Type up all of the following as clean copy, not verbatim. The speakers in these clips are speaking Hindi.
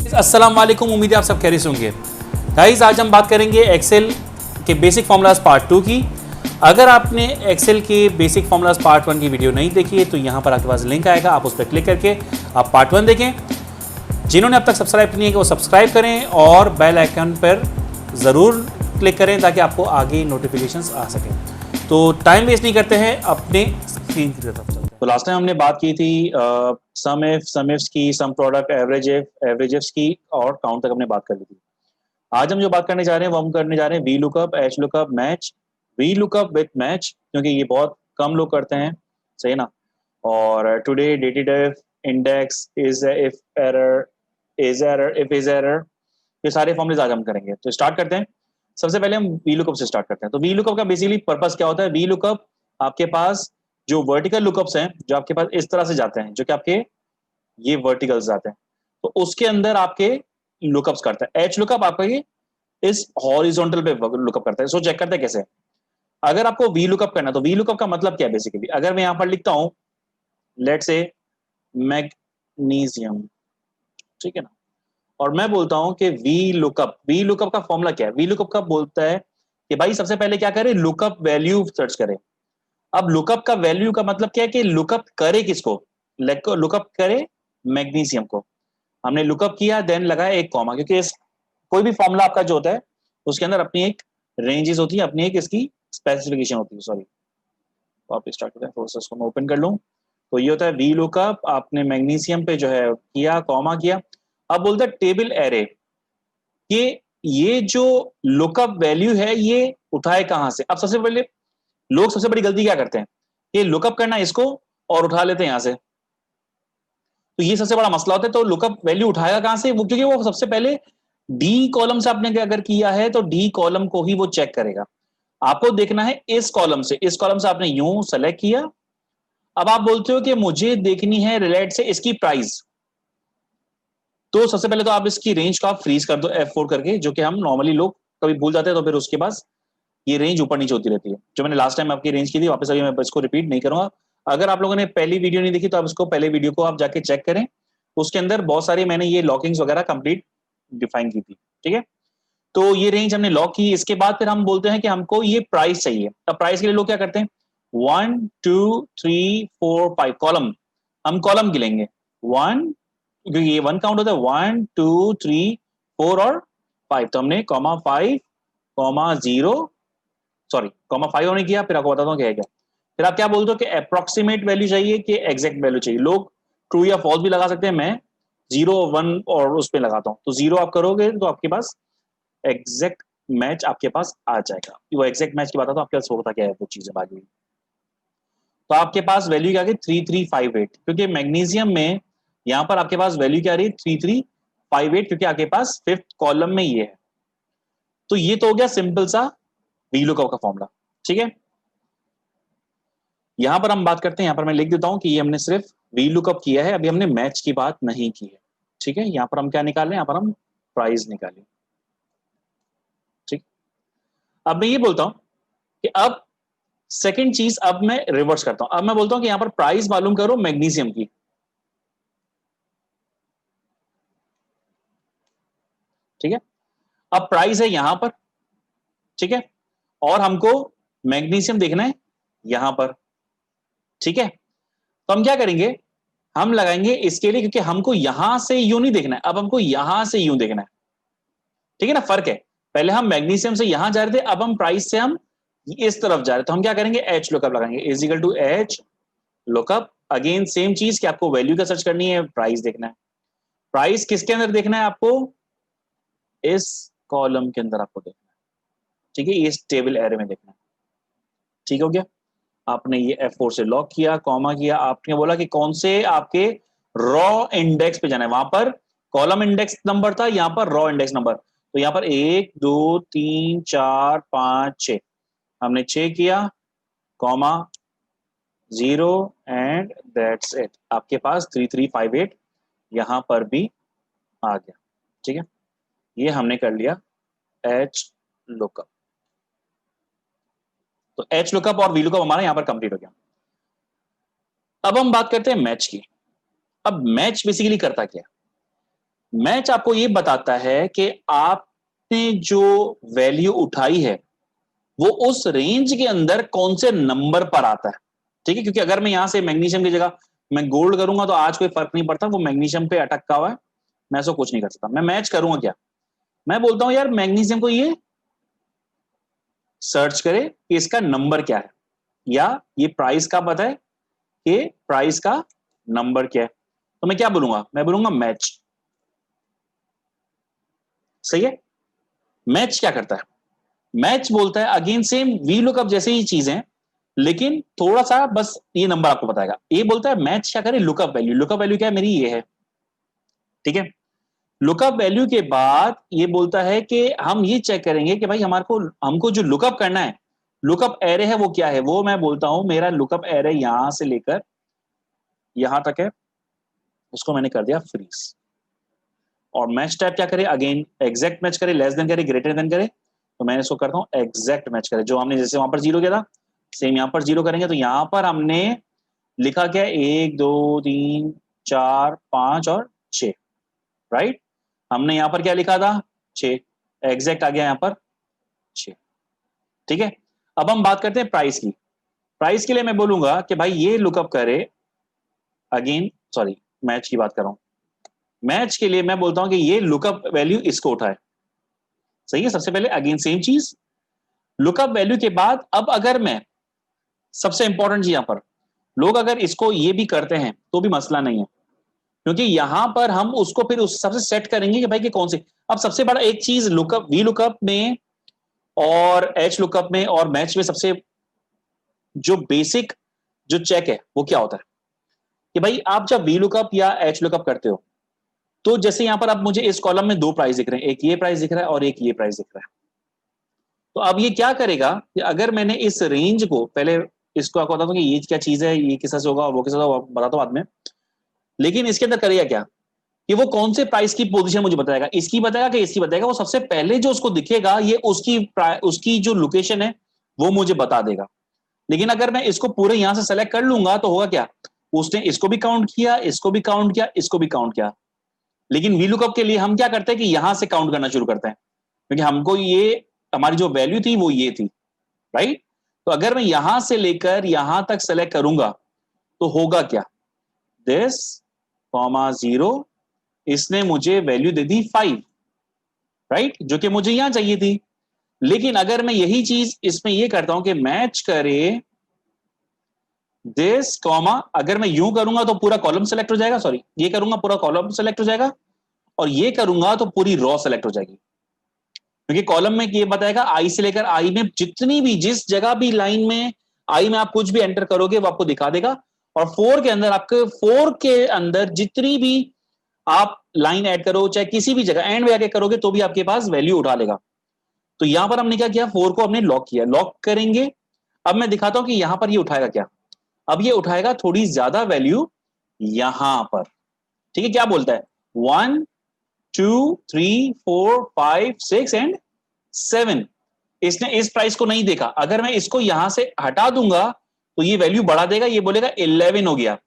अस्सलाम वालेकुम, उम्मीद है आप सब खैरियत से होंगे। गाइस, आज हम बात करेंगे एक्सेल के बेसिक फार्मूलाज पार्ट 2 की। अगर आपने एक्सेल के बेसिक फार्मूलाज पार्ट 1 की वीडियो नहीं देखी है तो यहाँ पर आपके पास लिंक आएगा, आप उस पर क्लिक करके आप पार्ट 1 देखें। जिन्होंने अब तक सब्सक्राइब नहीं किया वो सब्सक्राइब करें और बेल आइकन पर ज़रूर क्लिक करें ताकि आपको आगे नोटिफिकेशंस आ सकें। तो टाइम वेस्ट नहीं करते हैं, अपने स्क्रीन की तरफ चलते हैं। तो लास्ट टाइम हमने बात की थी सम इफ्स की, सम प्रोडक्ट, एवरेजेस की और काउंट तक हमने बात कर ली थी। आज हम जो बात करने जा रहे हैं वो हम करने जा रहे हैं V lookup, H lookup, match. V lookup with match क्योंकि ये बहुत कम लोग करते हैं, सही ना। और today dated index, is error, if is error, ये सारे फॉर्मूलेज आज हम करेंगे। तो स्टार्ट करते हैं। सबसे पहले हम वी लुकअप से स्टार्ट करते हैं। तो वी लुकअप का बेसिकली पर्पस क्या होता है? वी लुकअप आपके पास जो वर्टिकल लुकअप्स हैं, जो आपके पास इस तरह से जाते हैं, जो कि आपके ये वर्टिकल्स जाते हैं, तो उसके अंदर आपके लुकअप्स करता है। एच लुकअप आपका ये इस हॉरिजॉन्टल पे लुकअप करता है। सो चेक करते हैं कैसे। अगर आपको वी लुकअप करना है तो वी लुकअप का मतलब क्या है बेसिकली? अगर मैं यहां पर लिखता हूं लेट से मैग्नीशियम, ठीक है ना, और मैं बोलता हूं कि वी लुकअप का फॉर्मूला क्या है? वी लुकअप का बोलता है कि भाई सबसे पहले क्या करें, लुकअप वैल्यू सर्च करें। अब लुकअप का वैल्यू का मतलब क्या है कि लुकअप करे किसको? लुकअप करे मैग्नीशियम को। हमने लुकअप किया, देन लगाया एक कॉमा, क्योंकि कोई भी फॉर्मूला आपका जो होता है उसके अंदर अपनी एक रेंजेस होती है, अपनी एक इसकी स्पेसिफिकेशन होती है। सॉरी, वापस स्टार्ट करते हैं, थोड़ा सा इसको मैं ओपन कर लूं। तो ये होता है वी लुकअप, आपने मैग्नीशियम पे जो है किया, कॉमा किया। अब बोलते हैं टेबल एरे, कि ये जो लुकअप वैल्यू है ये उठाए कहां से। अब सबसे पहले लोग सबसे बड़ी गलती क्या करते हैं, ये लुकअप करना इसको और उठा लेते हैं यहां से। तो ये सबसे बड़ा मसला होता है। तो लुकअप वैल्यू उठाएगा कहां से वो? क्योंकि वो सबसे पहले डी कॉलम से आपने अगर किया है तो डी कॉलम को ही वो चेक करेगा। आपको देखना है इस कॉलम से, इस कॉलम से आपने यूं सेलेक्ट किया। अब आप बोलते हो कि मुझे देखनी है रिलेट से इसकी प्राइस। तो सबसे पहले तो आप इसकी रेंज को आप फ्रीज कर दो F4 करके, जो कि हम नॉर्मली लोग कभी भूल जाते हैं, तो फिर उसके पास ये रेंज ऊपर नीचे होती रहती है। जो मैंने लास्ट टाइम आपकी रेंज की थी, वापस अभी मैं इसको रिपीट नहीं करूंगा। अगर आप लोगों ने पहली वीडियो नहीं देखी तो आप इसको पहले वीडियो को आप जाके चेक करें। उसके अंदर बहुत सारी मैंने ये लॉकिंग्स वगैरह कंप्लीट डिफाइन की थी, ठीक है। तो ये रेंज हमने लॉक की। इसके बाद फिर हम बोलते हैं कि हमको ये प्राइस चाहिए। अब प्राइस के लिए लोग क्या करते हैं, 1 2 3 4 5 कॉलम, हम कॉलम गिनेंगे। 1, क्योंकि ये 1 काउंट होता है, 1 2 3 4 और 5। तो हमने कॉमा 5 कॉमा 0, सॉरी कॉमा 5 हमने किया। फिर आपको बताता हूँ क्या है क्या। फिर आप क्या बोलते हो कि अप्रोक्सीमेट वैल्यू चाहिए कि एग्जैक्ट वैल्यू चाहिए। लोग ट्रू या फॉल्स भी लगा सकते हैं, मैं 0 1 और उस पर लगाता हूँ। तो 0 आप करोगे तो आपके पास एग्जैक्ट मैच आपके पास आ जाएगा। वो एग्जैक्ट मैच की बात है तो आपके पास होता क्या है वो चीजें बाकी। तो आपके पास वैल्यू क्या आ गई, 3358, क्योंकि मैग्नीशियम में यहां पर आपके पास वैल्यू क्या आ रही है, 3358, क्योंकि आपके पास फिफ्थ कॉलम में ये है। तो ये तो हो गया सिंपल सा वीलुकअप का फॉर्मूला, ठीक है। यहां पर हम बात करते हैं, यहां पर मैं लिख देता हूं कि ये हमने सिर्फ वीलुकअप किया है, अभी हमने मैच की बात नहीं की है, ठीक है। यहां पर हम क्या निकालें, यहां पर हम प्राइस निकालें, ठीक। अब मैं ये बोलता हूं कि अब सेकंड चीज, अब मैं रिवर्स करता हूं। अब मैं बोलता हूं कि यहां पर प्राइस मालूम करो मैग्नीशियम की, ठीक है। अब प्राइस है यहां पर, ठीक है, और हमको मैग्नीशियम देखना है यहां पर, ठीक है। तो हम क्या करेंगे, हम लगाएंगे इसके लिए, क्योंकि हमको यहां से यूं नहीं देखना है, अब हमको यहां से यूं देखना है, ठीक है ना, फर्क है। पहले हम मैग्नीशियम से यहां जा रहे थे, अब हम प्राइस से हम इस तरफ जा रहे हैं। तो हम क्या करेंगे, एच लुकअप लगाएंगे, is equal to H lookup. Again same चीज कि आपको वैल्यू का सर्च करनी है, प्राइस देखना है। प्राइस किसके अंदर देखना है आपको, इस कॉलम के अंदर आपको देखना है, ठीक है, इस टेबल एरे में देखना है, ठीक हो गया। आपने ये F4 से लॉक किया, कॉमा किया, आपने बोला कि कौन से आपके रॉ इंडेक्स पे जाना है। वहां पर कॉलम इंडेक्स नंबर था, यहां पर रॉ इंडेक्स नंबर। तो यहां पर 1 2 3 4 5 6, हमने 6 किया, कॉमा 0 एंड दैट्स इट। आपके पास 3358 यहां पर भी आ गया, ठीक है। ये हमने कर लिया एच लुकअप। तो एच लुकअप और वी लुकअप हमारा यहां पर कंप्लीट हो गया। अब हम बात करते हैं मैच की। अब मैच बेसिकली करता क्या, मैच आपको ये बताता है कि आपने जो वैल्यू उठाई है वो उस रेंज के अंदर कौन से नंबर पर आता है। ठीक है, क्योंकि अगर मैं यहां से मैग्नीशियम की जगह मैं गोल्ड करूंगा तो आज कोई फर्क नहीं पड़ता, वो मैग्नीशियम पे अटका हुआ है, मैं ऐसा कुछ नहीं कर सकता। मैं मैच करूंगा क्या, मैं बोलता हूं यार मैग्नीशियम को ये सर्च करे कि इसका नंबर क्या है, या ये प्राइस का पता है कि प्राइस का नंबर क्या है, तो मैं क्या बोलूंगा, मैं बोलूंगा मैच। सही है। मैच क्या करता है, मैच बोलता है अगेन सेम वी लुकअप जैसे ही चीज है, लेकिन थोड़ा सा बस ये नंबर आपको बताएगा। ये बोलता है मैच क्या करे, लुकअप वैल्यू। लुकअप वैल्यू क्या है, मेरी ये है। ठीक है। लुकअप वैल्यू के बाद ये बोलता है कि हम ये चेक करेंगे कि भाई हमारे को हमको जो लुकअप करना है, लुकअप एरे है वो क्या है, वो मैं बोलता हूं मेरा लुकअप एरे यहां से लेकर यहां तक है, उसको मैंने कर दिया फ्रीज। और मैच टाइप क्या करे, अगेन एग्जैक्ट मैच करे, लेस देन करे, ग्रेटर देन करे, तो मैंने इसको करता हूं एग्जैक्ट मैच करे। जो हमने जैसे वहां पर जीरो किया था सेम यहां पर जीरो करेंगे, तो यहां पर हमने लिखा क्या, 1 2 3 4 5 और 6, राइट। हमने यहां पर क्या लिखा था, 6, एग्जैक्ट आ गया यहां पर 6। ठीक है। अब हम बात करते हैं प्राइस की। प्राइस के लिए मैं बोलूंगा कि भाई ये लुकअप करे, अगेन सॉरी मैच की बात कर रहा हूं, मैच के लिए मैं बोलता हूं कि ये लुकअप वैल्यू इसको उठाए। सही है। सबसे पहले अगेन सेम चीज, लुकअप वैल्यू के बाद अब अगर मैं, सबसे इंपॉर्टेंट चीज यहां पर, लोग अगर इसको ये भी करते हैं तो भी मसला नहीं है, क्योंकि यहां पर हम उसको फिर उस सबसे सेट करेंगे कि भाई कि कौन से। अब सबसे बड़ा एक चीज लुकअप, वी लुकअप में और एच लुकअप में और मैच में सबसे जो बेसिक जो चेक है वो क्या होता है कि भाई आप जब वी लुकअप या एच लुकअप करते हो, तो जैसे यहां पर अब मुझे इस कॉलम में दो प्राइस दिख रहे हैं, एक ये प्राइस दिख रहा है और एक ये प्राइस दिख रहा है। तो अब ये क्या करेगा कि अगर मैंने इस रेंज को पहले, इसको आपको बताता हूं कि ये क्या चीज है, ये किस तरह से होगा और वो किस तरह से होगा, बताता हूं बाद में। लेकिन इसके अंदर करेगा क्या कि वो कौन से प्राइस की पोजीशन मुझे बताएगा, इसकी बताएगा कि इसकी बताएगा। वो सबसे पहले जो उसको दिखेगा ये उसकी जो लोकेशन है वो मुझे बता देगा। लेकिन अगर मैं इसको पूरे यहां से सेलेक्ट कर लूंगा तो होगा क्या, उसने इसको भी काउंट किया, इसको भी काउंट किया, इसको भी काउंट किया। लेकिन वी लुकअप के लिए हम क्या करते हैं कि यहां से काउंट करना शुरू करते हैं, क्योंकि हमको ये हमारी जो वैल्यू थी वो ये थी, राइट। तो अगर मैं यहां से लेकर यहां तक सेलेक्ट करूंगा तो होगा क्या, दिस कॉमा 0, इसने मुझे वैल्यू दे दी 5, राइट, जो कि मुझे यहां चाहिए थी। लेकिन अगर मैं यही चीज इसमें ये करता हूं कि मैच करे दिस कॉमा, अगर मैं यूं करूंगा तो पूरा कॉलम सेलेक्ट हो जाएगा, सॉरी ये करूंगा पूरा कॉलम सेलेक्ट हो जाएगा, और ये करूंगा तो पूरी रॉ सेलेक्ट हो जाएगी। क्योंकि कॉलम में ये बताएगा आई से लेकर आई में जितनी भी, जिस जगह भी लाइन में आई में आप कुछ भी एंटर करोगे वो आपको दिखा देगा। और 4 के अंदर आपके 4 के अंदर जितनी भी आप लाइन ऐड करो, चाहे किसी भी जगह एंड में आके करोगे तो भी आपके पास वैल्यू उठा लेगा। तो यहां पर हमने क्या किया, 4 को हमने लॉक किया, लॉक करेंगे। अब मैं दिखाता हूं कि यहां पर ये उठाएगा क्या। अब ये उठाएगा थोड़ी ज्यादा वैल्यू यहां पर। ठीक है, क्या बोलता है, 1 2 3 4 5 6 एंड 7। इसने इस प्राइस को नहीं देखा, अगर मैं इसको यहां से हटा दूंगा तो ये वैल्यू बढ़ा देगा, ये बोलेगा 11 हो गया।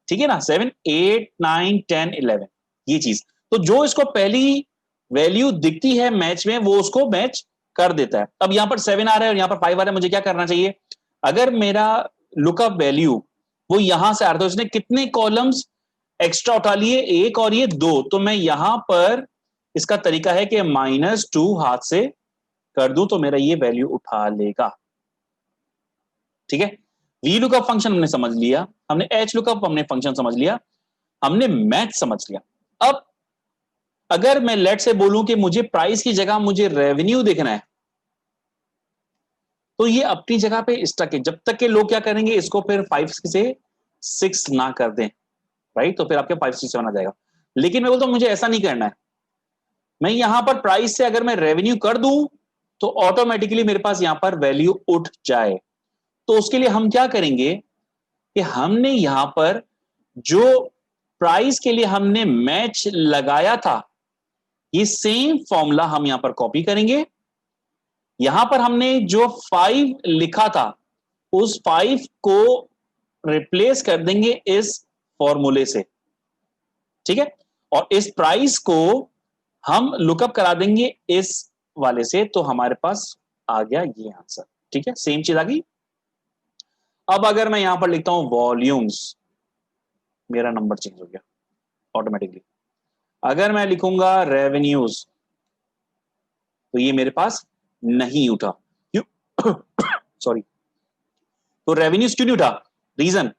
ठीक है ना, 7 8 9 10 11, ये चीज। तो जो इसको पहली वैल्यू दिखती है मैच में वो उसको मैच कर देता है। अब यहां पर 7 आ रहा है और यहां पर 5 आ रहा है, मुझे क्या करना चाहिए, अगर मेरा लुकअप वैल्यू वो यहां से आ रहा था, उसने कितने कॉलम्स एक्स्ट्रा उठा लिए, एक और ये दो, तो मैं यहां पर इसका तरीका है कि -2 हाथ से कर दूं तो मेरा ये वैल्यू उठा लेगा। ठीक है, वी लुकअप फंक्शन हमने समझ लिया, हमने एच लुकअप हमने फंक्शन समझ लिया, हमने मैथ समझ लिया। अब अगर मैं लेट से बोलूं कि मुझे प्राइस की जगह मुझे रेवेन्यू देखना है, तो ये अपनी जगह पे स्टक है, जब तक के लोग क्या करेंगे, इसको फिर 5 से 6 ना कर दें, राइट, तो फिर आपके 5 से 7 आ जाएगा। लेकिन मैं बोलता हूं मुझे ऐसा नहीं करना है, मैं यहां पर प्राइस से अगर मैं रेवेन्यू कर दूं तो ऑटोमेटिकली मेरे पास यहां पर वैल्यू उठ जाए। तो उसके लिए हम क्या करेंगे कि हमने यहां पर जो प्राइस के लिए हमने मैच लगाया था, ये सेम फॉर्मूला हम यहां पर कॉपी करेंगे। यहां पर हमने जो 5 लिखा था उस 5 को रिप्लेस कर देंगे इस फॉर्मूले से। ठीक है, और इस प्राइस को हम लुकअप करा देंगे इस वाले से, तो हमारे पास आ गया ये आंसर। ठीक है, सेम चीज आ गई। अब अगर मैं यहां पर लिखता हूं वॉल्यूम्स, मेरा नंबर चेंज हो गया ऑटोमेटिकली। अगर मैं लिखूंगा रेवेन्यूज, तो ये मेरे पास नहीं उठा, क्यों? सॉरी। तो रेवेन्यूज क्यों नहीं उठा? रीजन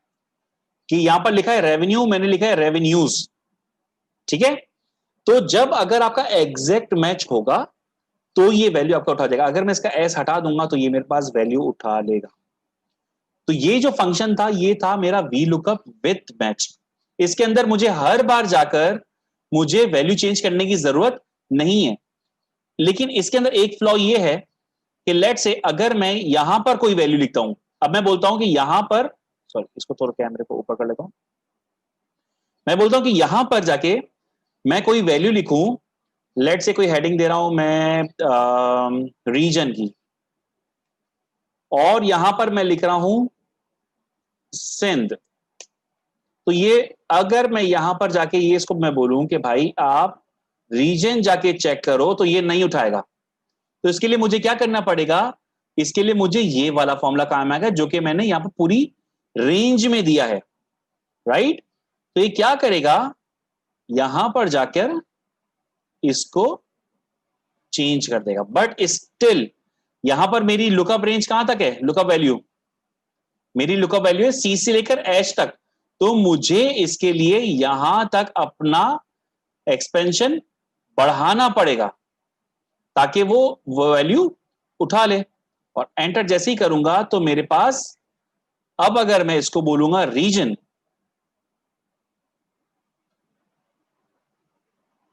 कि यहां पर लिखा है रेवेन्यू, मैंने लिखा है रेवेन्यूज। ठीक है, तो जब अगर आपका एग्जैक्ट मैच होगा तो ये वैल्यू आपका उठा देगा। अगर मैं इसका एस हटा दूंगा तो ये मेरे पास वैल्यू उठा लेगा। तो ये जो फंक्शन था ये था मेरा वी लुकअप विथ मैच। इसके अंदर मुझे हर बार जाकर मुझे वैल्यू चेंज करने की जरूरत नहीं है। लेकिन इसके अंदर एक फ्लॉ ये है कि लेट से अगर मैं यहां पर कोई वैल्यू लिखता हूं, अब मैं बोलता हूं कि यहां पर, सॉरी इसको थोड़ा कैमरे को ऊपर कर लेता हूं, मैं बोलता हूं कि यहां पर जाके मैं कोई वैल्यू लिखूं, लेट से कोई हेडिंग दे रहा हूं मैं रीजन की, और यहां पर मैं लिख रहा हूं सिंध। तो ये अगर मैं यहां पर जाके ये इसको मैं बोलूं कि भाई आप रीजन जाके चेक करो, तो ये नहीं उठाएगा। तो इसके लिए मुझे क्या करना पड़ेगा? इसके लिए मुझे ये वाला फॉर्मूला काम आएगा जो कि मैंने यहां पर पूरी रेंज में दिया है, राइट? तो ये क्या करेगा, यहां पर जाकर इसको चेंज कर देगा। बट स्टिल यहां पर मेरी लुकअप रेंज कहां तक है? लुकअप वैल्यू, मेरी लुकअप वैल्यू है सी से लेकर एच तक। तो मुझे इसके लिए यहां तक अपना एक्सपेंशन बढ़ाना पड़ेगा ताकि वो वैल्यू उठा ले। और एंटर जैसे ही करूंगा तो मेरे पास, अब अगर मैं इसको बोलूंगा रीजन,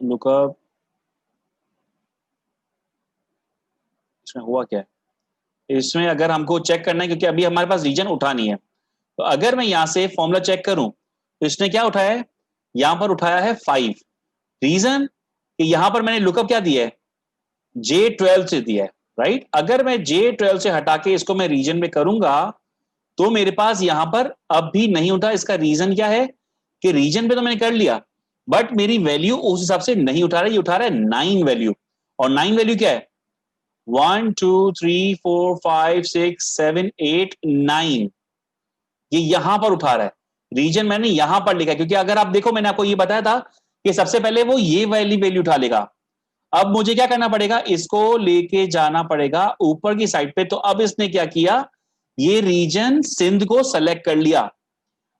लुकअप, इसमें हुआ क्या है? इसमें अगर हमको चेक करना है, क्योंकि अभी हमारे पास रीजन उठा नहीं है, तो अगर मैं यहां से फॉर्मूला चेक करूं तो इसने क्या उठाया है? यहां पर उठाया है 5। रीजन कि यहां पर मैंने लुकअप क्या दिया है? J12 से दिया है, राइट? अगर मैं J12 से हटा के इसको मैं रीजन में करूंगा तो मेरे पास यहां पर अब भी नहीं उठा। इसका रीजन क्या है कि रीजन पे तो मैंने कर लिया, बट मेरी वैल्यू उस हिसाब से नहीं उठा रहा है। ये उठा रहा है 9 वैल्यू, और 9 वैल्यू क्या है? 1 2 3 4 5 6 7 8 9, ये यहां पर उठा रहा है। रीजन मैंने यहां पर लिखा है, क्योंकि अगर आप देखो मैंने आपको ये बताया था कि सबसे पहले वो ये वाली वैल्यू उठा लेगा। अब मुझे क्या करना पड़ेगा? इसको लेके जाना पड़ेगा ऊपर की साइड पे। तो अब इसने क्या किया, ये रीजन सिंध को सेलेक्ट कर लिया।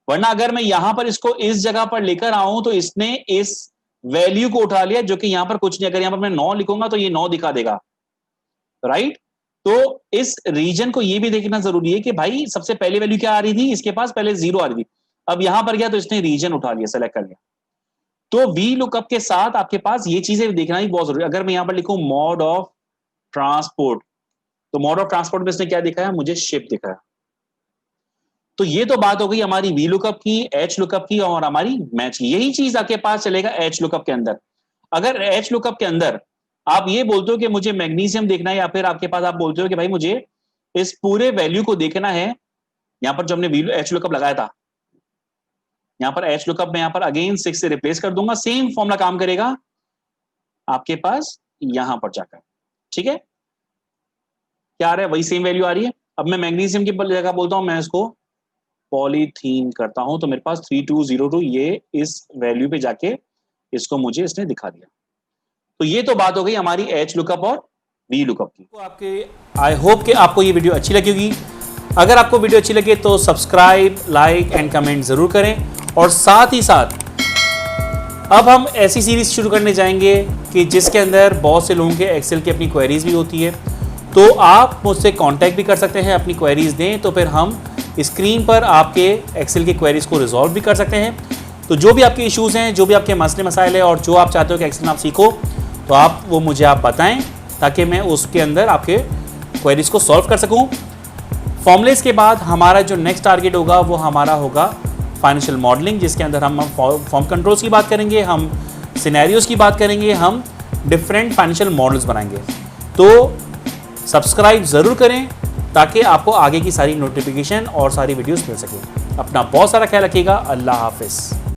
वरना अगर मैं यहां पर इसको इस जगह पर लेकर आऊं तो इसने इस वैल्यू को उठा लिया, जो कि यहां पर कुछ नहीं। अगर यहां पर मैं 9 लिखूंगा तो ये 9 दिखा देगा, राइट? तो इस रीजन को ये भी देखना जरूरी है कि भाई सबसे पहले वैल्यू क्या आ रही थी, इसके पास पहले 0 आ रही थी। अब यहां पर गया तो इसने रीजन उठा लिया, सेलेक्ट कर लिया। तो वी लुकअप के साथ आपके पास ये चीजें देखना ही बहुत जरूरी है। अगर मैं यहां पर लिखूं मोड ऑफ ट्रांसपोर्ट, तो मोड ऑफ ट्रांसपोर्ट में इसने क्या दिखाया? मुझे शिप दिखाया। तो ये तो बात हो गई हमारी वी लुकअप की, एच लुकअप की और हमारी मैच की। यही चीज आपके पास चलेगा एच लुकअप के अंदर। अगर एच लुकअप के अंदर आप ये बोलते हो कि मुझे मैग्नीशियम देखना है, या फिर आपके पास आप बोलते हो कि भाई मुझे इस पूरे वैल्यू को देखना है, यहां पर जो हमने एच लुकअप लगाया था, यहां पर एच लुकअप में यहां पर अगेन 6 से रिप्लेस कर दूंगा, सेम फॉर्मूला काम करेगा आपके पास यहां पर जाकर। ठीक है, क्या आ रहा है? वही सेम वैल्यू आ रही है। अब मैं मैग्नीशियम की जगह बोलता हूं, मैं इसको पॉलीथीन करता हूं, तो मेरे पास 3202 ये इस वैल्यू पे जाके इसको मुझे इसने दिखा दिया। तो ये तो बात हो गई हमारी एच लुकअप और वी लुकअप की। तो आपके आई होप कि आपको ये वीडियो अच्छी लगी होगी। अगर आपको वीडियो अच्छी लगे तो सब्सक्राइब, लाइक एंड कमेंट जरूर करें। और साथ ही साथ अब हम ऐसी सीरीज शुरू करने जाएंगे कि जिसके अंदर बहुत से लोगों के एक्सेल की अपनी क्वेरीज भी होती है। तो आप मुझसे कांटेक्ट भी कर सकते हैं, अपनी क्वेरीज दें, तो फिर हम स्क्रीन पर आपके एक्सेल की क्वेरीज को रिजॉल्व भी कर सकते हैं। तो जो भी आपके इश्यूज़ हैं, जो भी आपके मसले मसाइल है, और जो आप चाहते हो कि एक्सेल में आप सीखो, तो आप वो मुझे आप बताएं ताकि मैं उसके अंदर आपके क्वेरीज को सॉल्व कर सकूं। फॉर्मूलेस के बाद हमारा जो नेक्स्ट टारगेट होगा वो हमारा होगा फाइनेंशियल मॉडलिंग, जिसके अंदर हम फॉर्म कंट्रोल्स की बात करेंगे, हम सिनेरियोज की बात करेंगे, हम डिफरेंट फाइनेंशियल मॉडल्स बनाएंगे। तो सब्सक्राइब ज़रूर करें ताकि आपको आगे की सारी नोटिफिकेशन और सारी वीडियोस मिल सके। अपना बहुत सारा ख्याल रखिएगा। अल्लाह हाफिज़।